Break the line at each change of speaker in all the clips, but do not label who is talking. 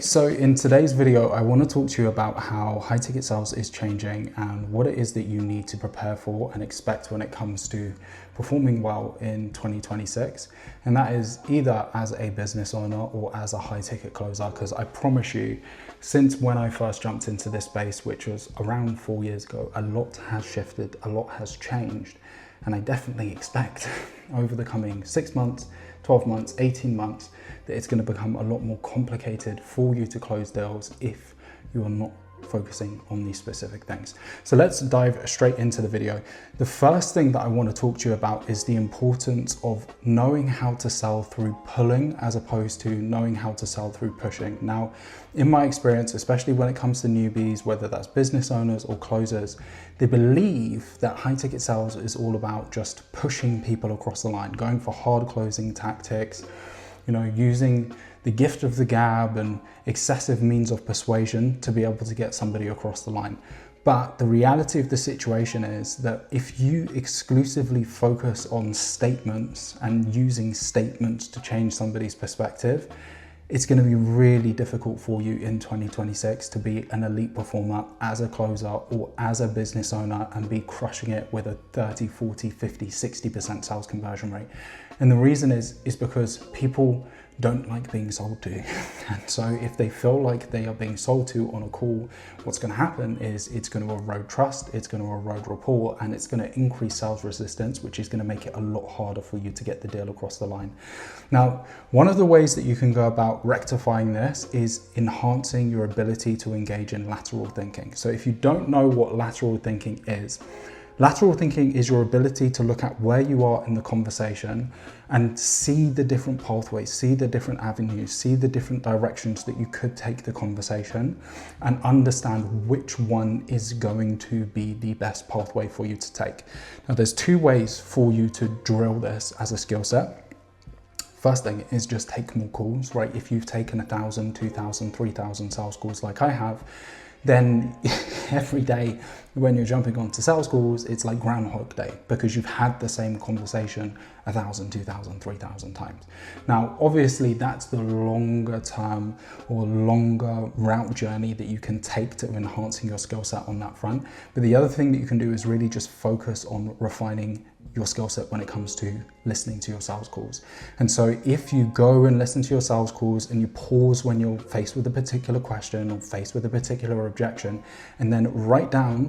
So in today's video, I want to talk to you about how high ticket sales is changing and what it is that you need to prepare for and expect when it comes to performing well in 2026. And that is either as a business owner or as a high ticket closer, because I promise you, since when I first jumped into this space, which was around 4 years ago, a lot has shifted, a lot has changed. And I definitely expect over the coming 6 months, 12 months, 18 months, that it's going to become a lot more complicated for you to close deals if you are not focusing on these specific things. So let's dive straight into the video. The first thing that I want to talk to you about is the importance of knowing how to sell through pulling as opposed to knowing how to sell through pushing. Now, in my experience, especially when it comes to newbies, whether that's business owners or closers, they believe that high ticket sales is all about just pushing people across the line, going for hard closing tactics, using the gift of the gab and excessive means of persuasion to be able to get somebody across the line. But the reality of the situation is that if you exclusively focus on statements and using statements to change somebody's perspective, it's going to be really difficult for you in 2026 to be an elite performer as a closer or as a business owner and be crushing it with a 30, 40, 50, 60% sales conversion rate. And the reason is because people don't like being sold to. And so if they feel like they are being sold to on a call, what's going to happen is it's going to erode trust, it's going to erode rapport, and it's going to increase sales resistance, which is going to make it a lot harder for you to get the deal across the line. Now, one of the ways that you can go about rectifying this is enhancing your ability to engage in lateral thinking. So if you don't know what lateral thinking is your ability to look at where you are in the conversation and see the different pathways, see the different avenues, see the different directions that you could take the conversation and understand which one is going to be the best pathway for you to take. Now, there's two ways for you to drill this as a skill set. First thing is just take more calls, right? If you've taken 1,000, 2,000, 3,000 sales calls like I have, then every day when you're jumping onto sales calls, it's like Groundhog Day because you've had the same conversation 1,000, 2,000, 3,000 times. Now, obviously that's the longer term or longer route journey that you can take to enhancing your skill set on that front. But the other thing that you can do is really just focus on refining your skill set when it comes to listening to your sales calls. And so if you go and listen to your sales calls and you pause when you're faced with a particular question or faced with a particular objection, and then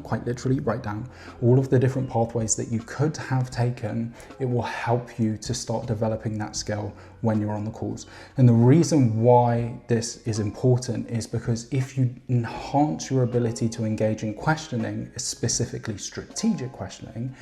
quite literally write down all of the different pathways that you could have taken, it will help you to start developing that skill when you're on the calls. And the reason why this is important is because if you enhance your ability to engage in questioning, specifically strategic questioning,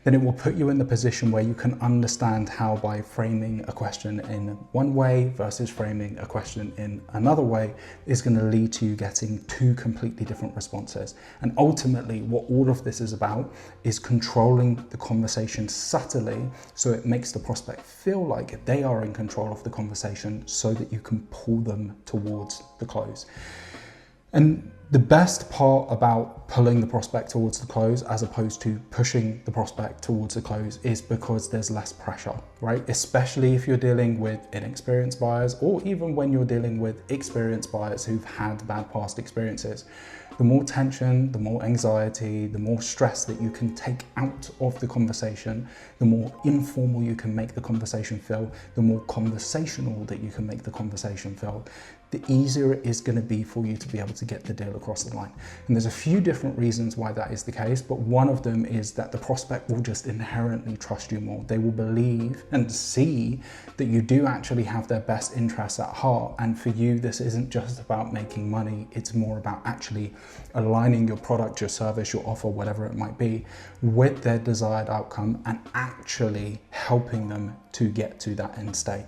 then it will put you in the position where you can understand how by framing a question in one way versus framing a question in another way is going to lead to you getting two completely different responses. And ultimately, what all of this is about is controlling the conversation subtly so it makes the prospect feel like they are in control of the conversation so that you can pull them towards the close. And the best part about pulling the prospect towards the close as opposed to pushing the prospect towards the close is because there's less pressure, right? Especially if you're dealing with inexperienced buyers or even when you're dealing with experienced buyers who've had bad past experiences. The more tension, the more anxiety, the more stress that you can take out of the conversation, the more informal you can make the conversation feel, the more conversational that you can make the conversation feel, the easier it is going to be for you to be able to get the deal across the line. And there's a few different reasons why that is the case, but one of them is that the prospect will just inherently trust you more. They will believe and see that you do actually have their best interests at heart. And for you, this isn't just about making money. It's more about actually aligning your product, your service, your offer, whatever it might be, with their desired outcome and actually helping them to get to that end state.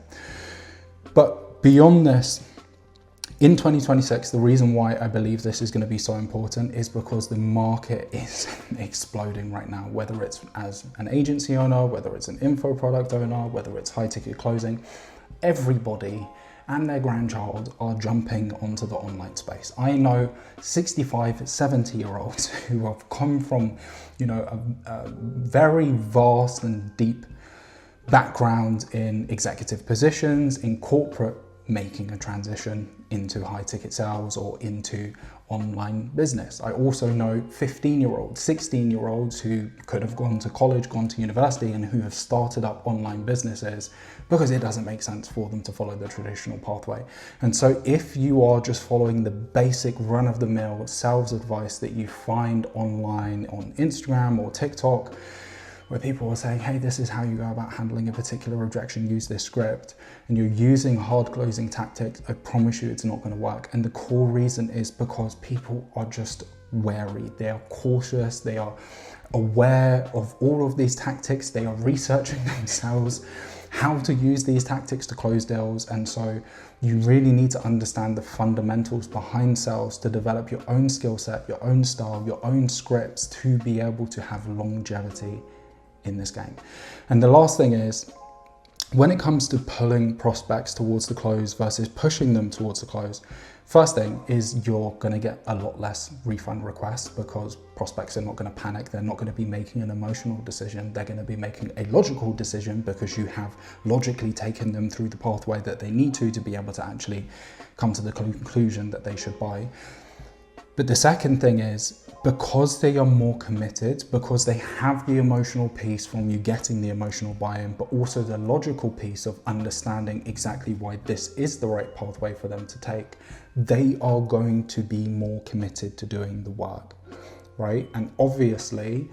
But beyond this, in 2026, the reason why I believe this is going to be so important is because the market is exploding right now, whether it's as an agency owner, whether it's an info product owner, whether it's high ticket closing, everybody and their grandchild are jumping onto the online space. I know 65, 70-year-olds who have come from, a very vast and deep background in executive positions, in corporate, making a transition into high ticket sales or into online business. I also know 15-year-olds, 16-year-olds who could have gone to college, gone to university, and who have started up online businesses because it doesn't make sense for them to follow the traditional pathway. And so if you are just following the basic run-of-the-mill sales advice that you find online on Instagram or TikTok, where people are saying, hey, this is how you go about handling a particular objection, use this script, and you're using hard closing tactics, I promise you it's not going to work. And the core reason is because people are just wary. They are cautious. They are aware of all of these tactics. They are researching themselves how to use these tactics to close deals. And so you really need to understand the fundamentals behind sales to develop your own skill set, your own style, your own scripts to be able to have longevity in this game. And the last thing is, when it comes to pulling prospects towards the close versus pushing them towards the close, first thing is you're going to get a lot less refund requests because prospects are not going to panic. They're not going to be making an emotional decision. They're going to be making a logical decision because you have logically taken them through the pathway that they need to be able to actually come to the conclusion that they should buy. But the second thing is, because they are more committed, because they have the emotional piece from you getting the emotional buy-in, but also the logical piece of understanding exactly why this is the right pathway for them to take, they are going to be more committed to doing the work, right? And obviously,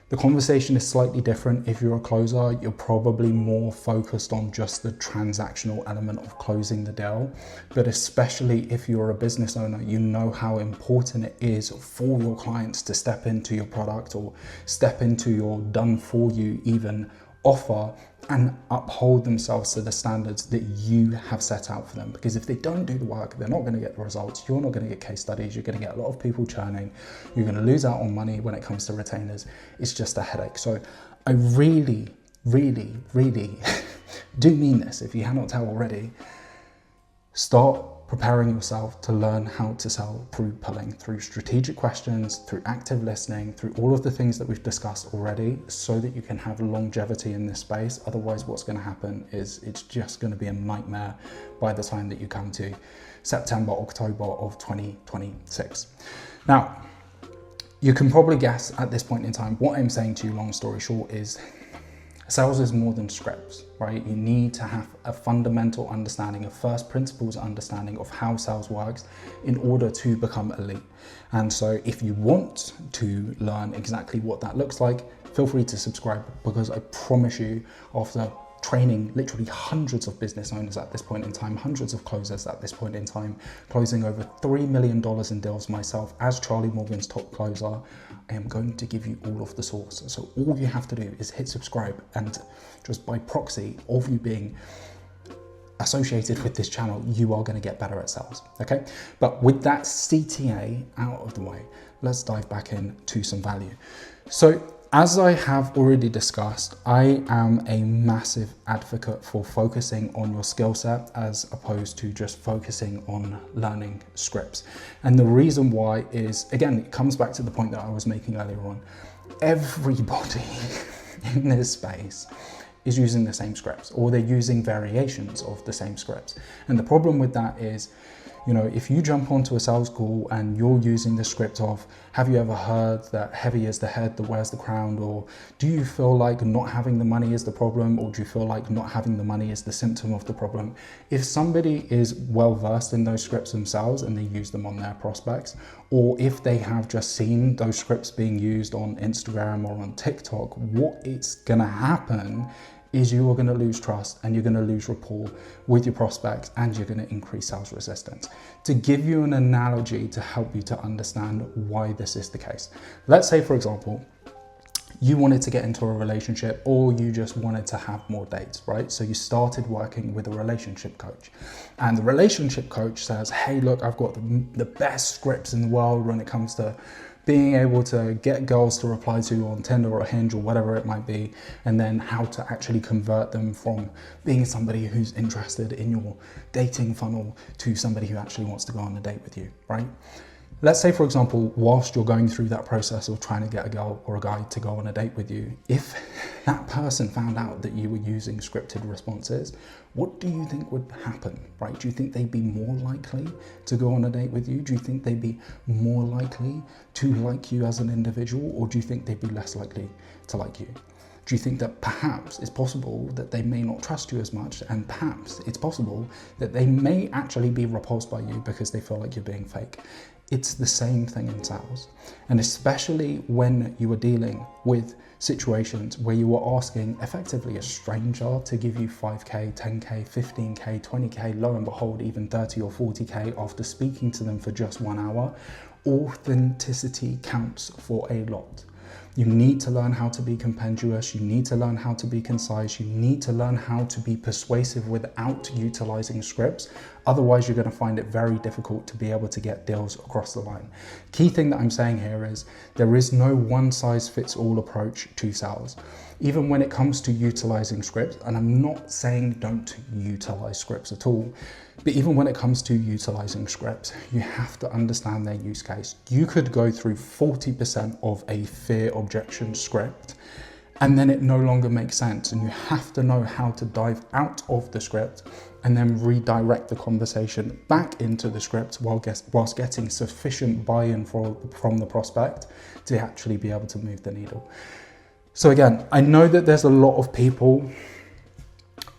the conversation is slightly different. If you're a closer, you're probably more focused on just the transactional element of closing the deal. But especially if you're a business owner, you know how important it is for your clients to step into your product or step into your done for you even offer and uphold themselves to the standards that you have set out for them. Because if they don't do the work, they're not going to get the results. You're not going to get case studies. You're going to get a lot of people churning. You're going to lose out on money when it comes to retainers. It's just a headache. So I really, really, really do mean this. If you cannot tell already, start preparing yourself to learn how to sell through pulling, through strategic questions, through active listening, through all of the things that we've discussed already, so that you can have longevity in this space. Otherwise, what's going to happen is it's just going to be a nightmare by the time that you come to September, October of 2026. Now, you can probably guess at this point in time, what I'm saying to you, long story short, is sales is more than scripts, right? You need to have a fundamental understanding, a first principles understanding of how sales works in order to become elite. And so if you want to learn exactly what that looks like, feel free to subscribe, because I promise you, after training literally hundreds of business owners at this point in time, hundreds of closers at this point in time, closing over $3 million in deals myself as Charlie Morgan's top closer, I am going to give you all of the source. So all you have to do is hit subscribe, and just by proxy of you being associated with this channel, you are going to get better at sales, okay? But with that CTA out of the way, let's dive back into some value. So as I have already discussed, I am a massive advocate for focusing on your skill set as opposed to just focusing on learning scripts. And the reason why is, again, it comes back to the point that I was making earlier on. Everybody in this space is using the same scripts, or they're using variations of the same scripts. And the problem with that is, you know, if you jump onto a sales call and you're using the script of, have you ever heard that heavy is the head that wears the crown? Or do you feel like not having the money is the problem? Or do you feel like not having the money is the symptom of the problem? If somebody is well versed in those scripts themselves and they use them on their prospects, or if they have just seen those scripts being used on Instagram or on TikTok, what it's gonna happen is you are going to lose trust and you're going to lose rapport with your prospects, and you're going to increase sales resistance. To give you an analogy to help you to understand why this is the case, let's say, for example, you wanted to get into a relationship, or you just wanted to have more dates, right? So you started working with a relationship coach, and the relationship coach says, hey, look, I've got the best scripts in the world when it comes to being able to get girls to reply to you on Tinder or Hinge or whatever it might be, and then how to actually convert them from being somebody who's interested in your dating funnel to somebody who actually wants to go on a date with you, right? Let's say, for example, whilst you're going through that process of trying to get a girl or a guy to go on a date with you, if that person found out that you were using scripted responses, what do you think would happen, right? Do you think they'd be more likely to go on a date with you? Do you think they'd be more likely to like you as an individual, or do you think they'd be less likely to like you? Do you think that perhaps it's possible that they may not trust you as much, and perhaps it's possible that they may actually be repulsed by you because they feel like you're being fake? It's the same thing in sales. And especially when you are dealing with situations where you are asking effectively a stranger to give you 5K, 10K, 15K, 20K, lo and behold, even 30 or 40K after speaking to them for just 1 hour, authenticity counts for a lot. You need to learn how to be compendious, you need to learn how to be concise, you need to learn how to be persuasive without utilizing scripts. Otherwise, you're going to find it very difficult to be able to get deals across the line. Key thing that I'm saying here is there is no one size fits all approach to sales. Even when it comes to utilizing scripts, and I'm not saying don't utilize scripts at all, but even when it comes to utilizing scripts, you have to understand their use case. You could go through 40% of a fear objection script, and then it no longer makes sense. And you have to know how to dive out of the script and then redirect the conversation back into the script whilst getting sufficient buy-in from the prospect to actually be able to move the needle. So again, I know that there's a lot of people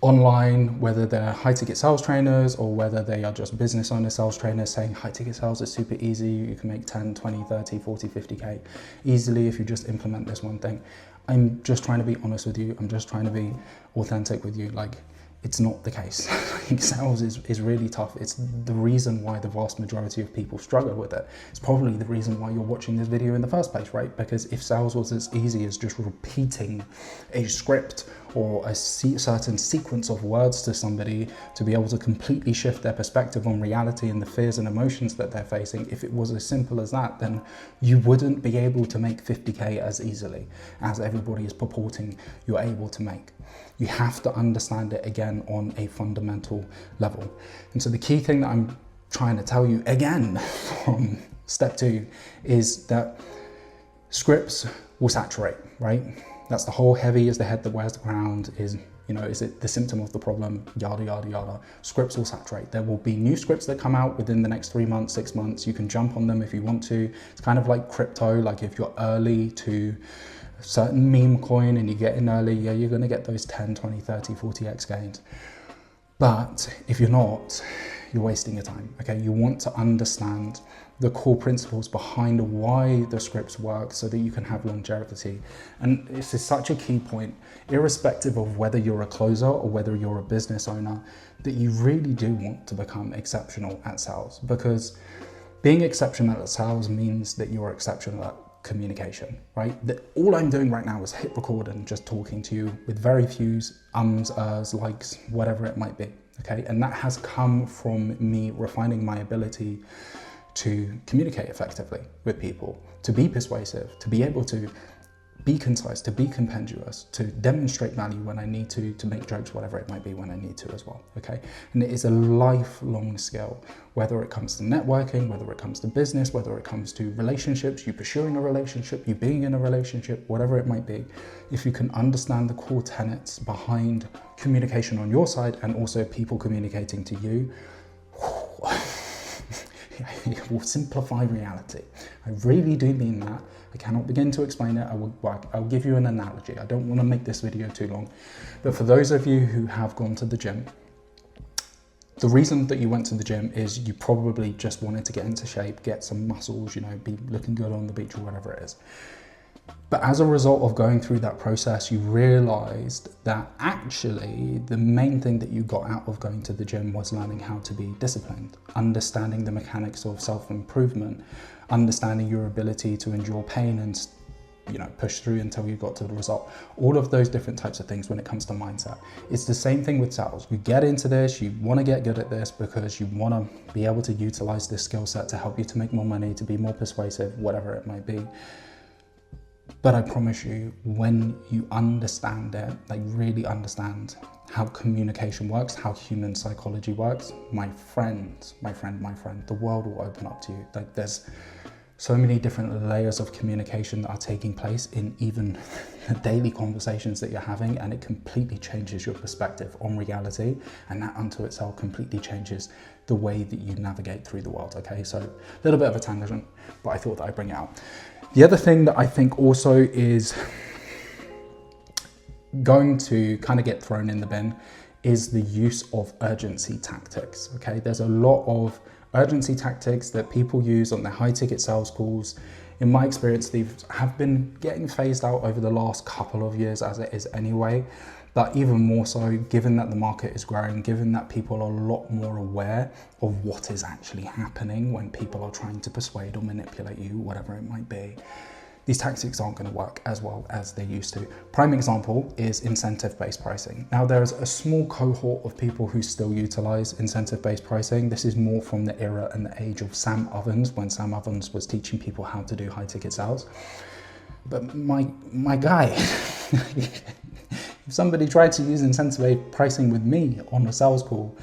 online, whether they're high ticket sales trainers or whether they are just business owner sales trainers, saying high ticket sales is super easy. You can make 10, 20, 30, 40, 50K easily if you just implement this one thing. I'm just trying to be honest with you. I'm just trying to be authentic with you. Like, it's not the case. Sales is really tough. It's the reason why the vast majority of people struggle with it. It's probably the reason why you're watching this video in the first place, right? Because if sales was as easy as just repeating a script or a certain sequence of words to somebody to be able to completely shift their perspective on reality and the fears and emotions that they're facing, if it was as simple as that, then you wouldn't be able to make 50K as easily as everybody is purporting you're able to make. You have to understand it again on a fundamental level. And so the key thing that I'm trying to tell you again from step 2 is that scripts will saturate, right? That's the whole heavy is the head that wears the crown, is it the symptom of the problem, yada, yada, yada. Scripts will saturate. There will be new scripts that come out within the next 3 months, 6 months. You can jump on them if you want to. It's kind of like crypto, like if you're early to certain meme coin and you get in early, yeah, you're going to get those 10, 20, 30, 40x gains. But if you're not, you're wasting your time, okay? You want to understand the core principles behind why the scripts work so that you can have longevity. And this is such a key point, irrespective of whether you're a closer or whether you're a business owner, that you really do want to become exceptional at sales, because being exceptional at sales means that you're exceptional at communication, right? All I'm doing right now is hit record and just talking to you with very few ums, likes, whatever it might be, okay? And that has come from me refining my ability to communicate effectively with people, to be persuasive, to be able to be concise, to be compendious, to demonstrate value when I need to make jokes, whatever it might be when I need to as well, okay? And it is a lifelong skill, whether it comes to networking, whether it comes to business, whether it comes to relationships, you pursuing a relationship, you being in a relationship, whatever it might be. If you can understand the core tenets behind communication on your side and also people communicating to you, it will simplify reality. I really do mean that. I cannot begin to explain it. I'll give you an analogy. I don't want to make this video too long, but for those of you who have gone to the gym, the reason that you went to the gym is you probably just wanted to get into shape, get some muscles, be looking good on the beach or whatever it is. But as a result of going through that process, you realized that actually the main thing that you got out of going to the gym was learning how to be disciplined, understanding the mechanics of self-improvement, understanding your ability to endure pain and push through until you got to the result. All of those different types of things when it comes to mindset. It's the same thing with sales. You get into this, you want to get good at this because you want to be able to utilize this skill set to help you to make more money, to be more persuasive, whatever it might be. But I promise you, when you understand it, like really understand how communication works, how human psychology works, my friend, the world will open up to you. Like there's so many different layers of communication that are taking place in even the daily conversations that you're having, and it completely changes your perspective on reality, and that unto itself completely changes the way that you navigate through the world. Okay, so a little bit of a tangent, but I thought that I'd bring it out. The other thing that I think also is going to kind of get thrown in the bin is the use of urgency tactics. Okay, there's a lot of urgency tactics that people use on their high ticket sales calls. In my experience, these have been getting phased out over the last couple of years as it is anyway, but even more so given that the market is growing, given that people are a lot more aware of what is actually happening when people are trying to persuade or manipulate you, whatever it might be. These tactics aren't going to work as well as they used to. Prime example is incentive-based pricing. Now there's a small cohort of people who still utilize incentive-based pricing. This is more from the era and the age of Sam Ovens, when Sam Ovens was teaching people how to do high ticket sales. But my guy, if somebody tried to use incentive-based pricing with me on a sales call,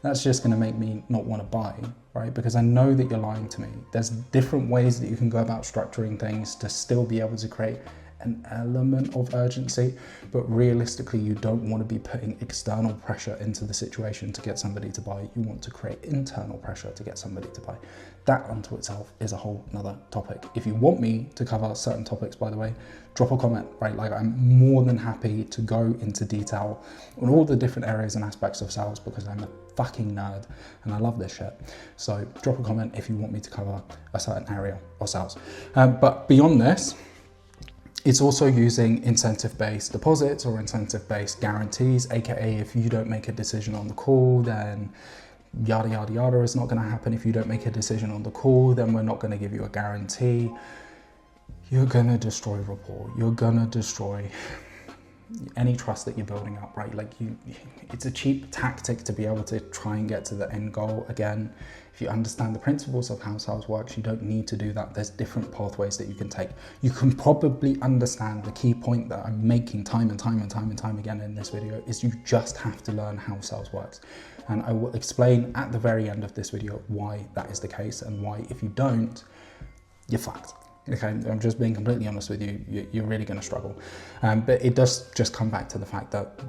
that's just going to make me not want to buy, right? Because I know that you're lying to me. There's different ways that you can go about structuring things to still be able to create an element of urgency, but realistically, you don't want to be putting external pressure into the situation to get somebody to buy. You want to create internal pressure to get somebody to buy. That unto itself is a whole nother topic. If you want me to cover certain topics, by the way, drop a comment, right? Like I'm more than happy to go into detail on all the different areas and aspects of sales because I'm a fucking nerd and I love this shit. So drop a comment if you want me to cover a certain area of sales. But beyond this, it's also using incentive-based deposits or incentive-based guarantees, aka if you don't make a decision on the call, then yada, yada, yada is not going to happen. If you don't make a decision on the call, then we're not going to give you a guarantee. You're going to destroy rapport. You're going to destroy any trust that you're building up, right? Like it's a cheap tactic to be able to try and get to the end goal. Again, if you understand the principles of how sales works, you don't need to do that. There's different pathways that you can take. You can probably understand the key point that I'm making time and time again in this video is you just have to learn how sales works. And I will explain at the very end of this video why that is the case and why if you don't, you're fucked. Okay, I'm just being completely honest with you, you're really going to struggle. But it does just come back to the fact that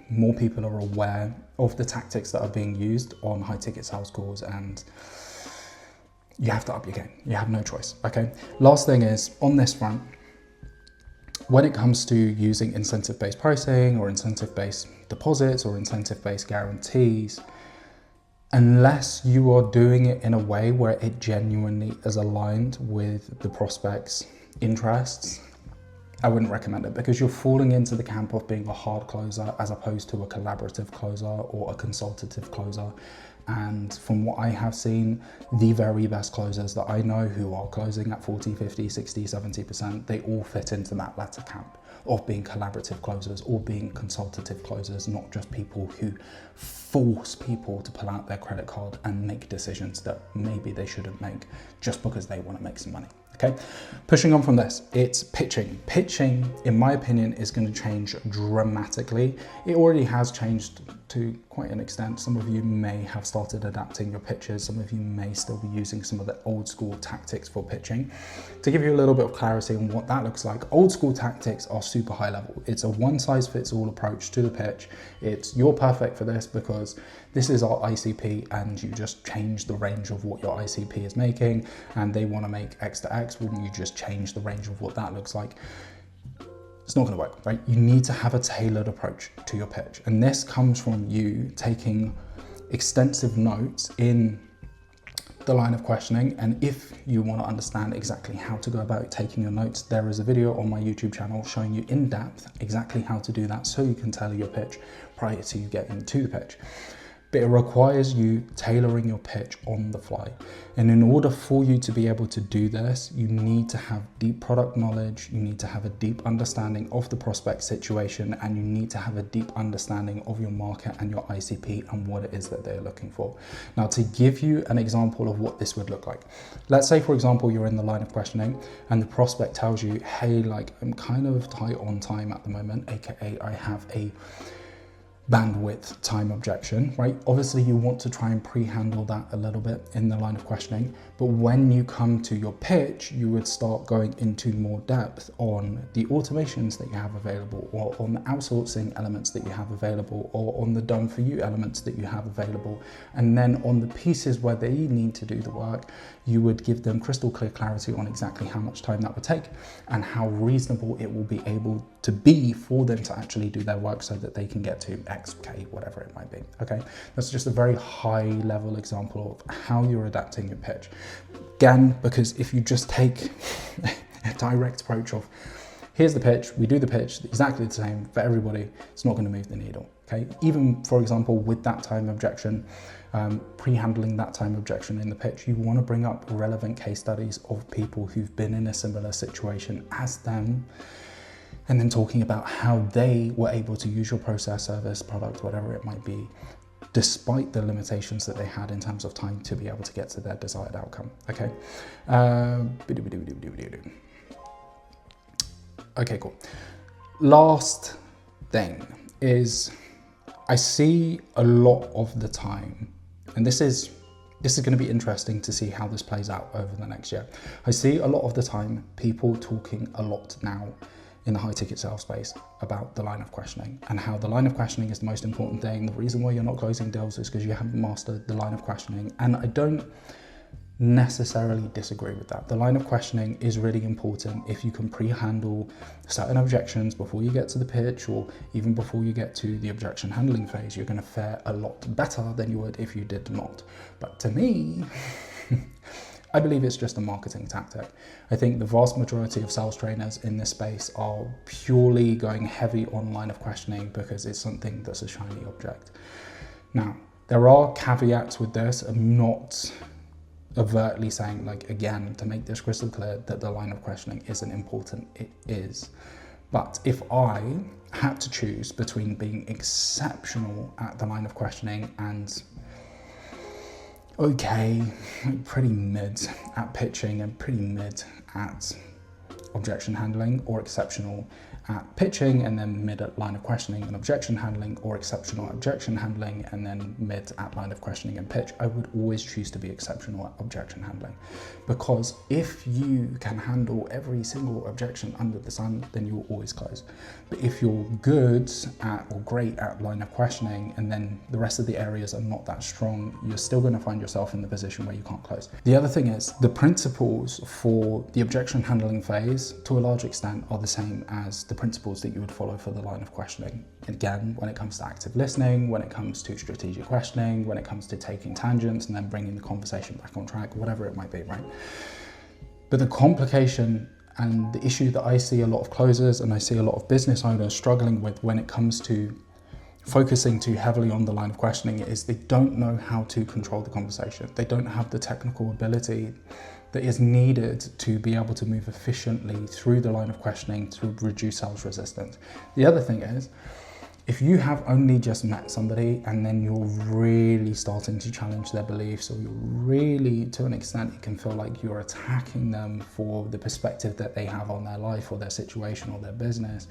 more people are aware of the tactics that are being used on high ticket sales calls, and you have to up your game. You have no choice. Okay, last thing is on this front, when it comes to using incentive-based pricing or incentive-based deposits or incentive-based guarantees, unless you are doing it in a way where it genuinely is aligned with the prospect's interests, I wouldn't recommend it because you're falling into the camp of being a hard closer as opposed to a collaborative closer or a consultative closer. And from what I have seen, the very best closers that I know who are closing at 40, 50, 60, 70%, they all fit into that latter camp of being collaborative closers or being consultative closers, not just people who force people to pull out their credit card and make decisions that maybe they shouldn't make just because they want to make some money. Okay, pushing on from this, it's pitching. Pitching, in my opinion, is going to change dramatically. It already has changed to quite an extent. Some of you may have started adapting your pitches. Some of you may still be using some of the old school tactics for pitching. To give you a little bit of clarity on what that looks like, old school tactics are super high level. It's a one size fits all approach to the pitch. It's you're perfect for this because this is our ICP and you just change the range of what your ICP is making and they want to make X to X. When you just change the range of what that looks like, it's not going to work, right? You need to have a tailored approach to your pitch. And this comes from you taking extensive notes in the line of questioning. And if you want to understand exactly how to go about taking your notes, there is a video on my YouTube channel showing you in depth exactly how to do that so you can tailor your pitch prior to you getting to the pitch. but it requires you tailoring your pitch on the fly. And in order for you to be able to do this, you need to have deep product knowledge, you need to have a deep understanding of the prospect situation, and you need to have a deep understanding of your market and your ICP and what it is that they're looking for. Now, to give you an example of what this would look like, let's say, for example, you're in the line of questioning and the prospect tells you, hey, like, I'm kind of tight on time at the moment, aka I have a bandwidth time objection, right? Obviously you want to try and pre-handle that a little bit in the line of questioning, but when you come to your pitch, you would start going into more depth on the automations that you have available, or on the outsourcing elements that you have available, or on the done for you elements that you have available. And then on the pieces where they need to do the work, you would give them crystal clear clarity on exactly how much time that would take and how reasonable it will be able to be for them to actually do their work so that they can get to X, K, whatever it might be, okay? That's just a very high level example of how you're adapting your pitch. Again, because if you just take a direct approach of, here's the pitch, we do the pitch exactly the same for everybody, it's not gonna move the needle, okay? Even, for example, with that time objection, pre-handling that time objection in the pitch, you wanna bring up relevant case studies of people who've been in a similar situation as them, and then talking about how they were able to use your process, service, product, whatever it might be, despite the limitations that they had in terms of time to be able to get to their desired outcome, okay? Okay, cool. Last thing is, I see a lot of the time, and this is going to be interesting to see how this plays out over the next year. I see a lot of the time people talking a lot now in the high ticket sales space about the line of questioning and how the line of questioning is the most important thing. The reason why you're not closing deals is because you haven't mastered the line of questioning. And I don't necessarily disagree with that. The line of questioning is really important. If you can pre-handle certain objections before you get to the pitch, or even before you get to the objection handling phase, you're going to fare a lot better than you would if you did not. But to me, I believe it's just a marketing tactic. I think the vast majority of sales trainers in this space are purely going heavy on line of questioning because it's something that's a shiny object. Now, there are caveats with this. I'm not overtly saying, like, again, to make this crystal clear, that the line of questioning isn't important. It is. But if I had to choose between being exceptional at the line of questioning and okay, pretty mid at pitching and pretty mid at objection handling, or exceptional at pitching and then mid at line of questioning and objection handling, or exceptional at objection handling and then mid at line of questioning and pitch, I would always choose to be exceptional at objection handling. Because if you can handle every single objection under the sun, then you'll always close. But if you're good at or great at line of questioning and then the rest of the areas are not that strong, you're still going to find yourself in the position where you can't close. The other thing is, the principles for the objection handling phase to a large extent are the same as the principles that you would follow for the line of questioning. Again, when it comes to active listening, when it comes to strategic questioning, when it comes to taking tangents and then bringing the conversation back on track, whatever it might be, right? But the complication and the issue that I see a lot of closers and I see a lot of business owners struggling with when it comes to focusing too heavily on the line of questioning is they don't know how to control the conversation. They don't have the technical ability that is needed to be able to move efficiently through the line of questioning to reduce sales resistance. The other thing is, if you have only just met somebody and then you're really starting to challenge their beliefs, or you're really, to an extent, it can feel like you're attacking them for the perspective that they have on their life or their situation or their business.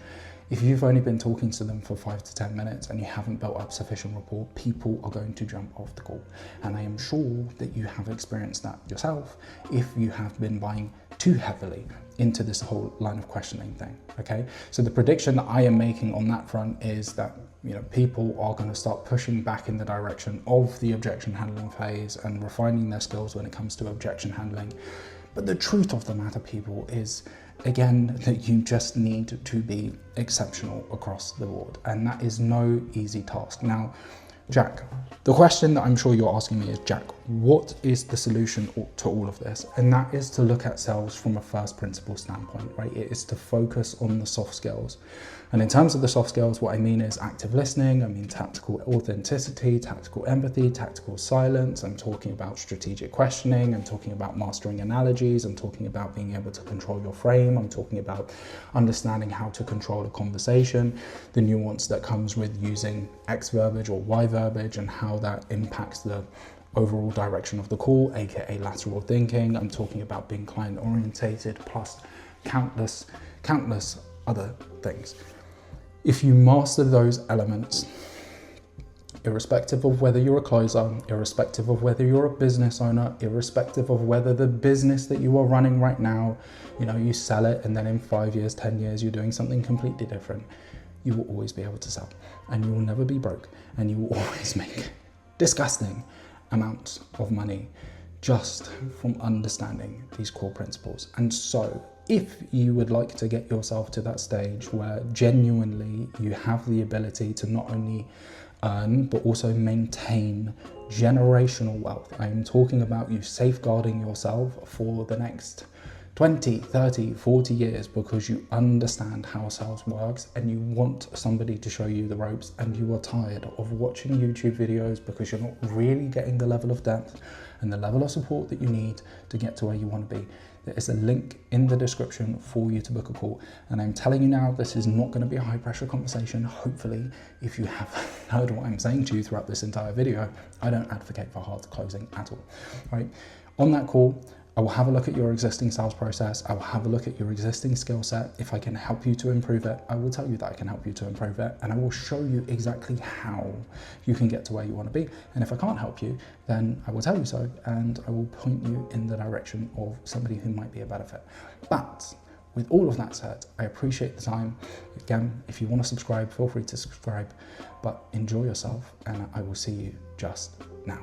If you've only been talking to them for 5 to 10 minutes and you haven't built up sufficient rapport, people are going to jump off the call. And I am sure that you have experienced that yourself if you have been buying too heavily into this whole line of questioning thing, okay? So the prediction that I am making on that front is that, you know, people are going to start pushing back in the direction of the objection handling phase and refining their skills when it comes to objection handling. But the truth of the matter, people, is, again, that you just need to be exceptional across the board. And that is no easy task. Now, Jack, the question that I'm sure you're asking me is, Jack, what is the solution to all of this? And that is to look at sales from a first principle standpoint, right? It is to focus on the soft skills. And in terms of the soft skills, what I mean is active listening, I mean tactical authenticity, tactical empathy, tactical silence. I'm talking about strategic questioning. I'm talking about mastering analogies. I'm talking about being able to control your frame. I'm talking about understanding how to control a conversation, the nuance that comes with using X verbiage or Y verbiage and how that impacts the overall direction of the call, aka lateral thinking. I'm talking about being client orientated plus countless other things. If you master those elements, irrespective of whether you're a closer, irrespective of whether you're a business owner, irrespective of whether the business that you are running right now, you sell it and then in 5 years, 10 years, you're doing something completely different, you will always be able to sell and you will never be broke and you will always make disgusting amounts of money just from understanding these core principles. And so if you would like to get yourself to that stage where genuinely you have the ability to not only earn but also maintain generational wealth, I am talking about you safeguarding yourself for the next 20, 30, 40 years because you understand how sales works and you want somebody to show you the ropes, and you are tired of watching YouTube videos because you're not really getting the level of depth and the level of support that you need to get to where you want to be. There is a link in the description for you to book a call. And I'm telling you now, this is not going to be a high pressure conversation. Hopefully, if you have heard what I'm saying to you throughout this entire video, I don't advocate for hard closing at all, right? On that call, I will have a look at your existing sales process. I will have a look at your existing skill set. If I can help you to improve it, I will tell you that I can help you to improve it. And I will show you exactly how you can get to where you want to be. And if I can't help you, then I will tell you so. And I will point you in the direction of somebody who might be a better fit. But with all of that said, I appreciate the time. Again, if you want to subscribe, feel free to subscribe, but enjoy yourself. And I will see you just now.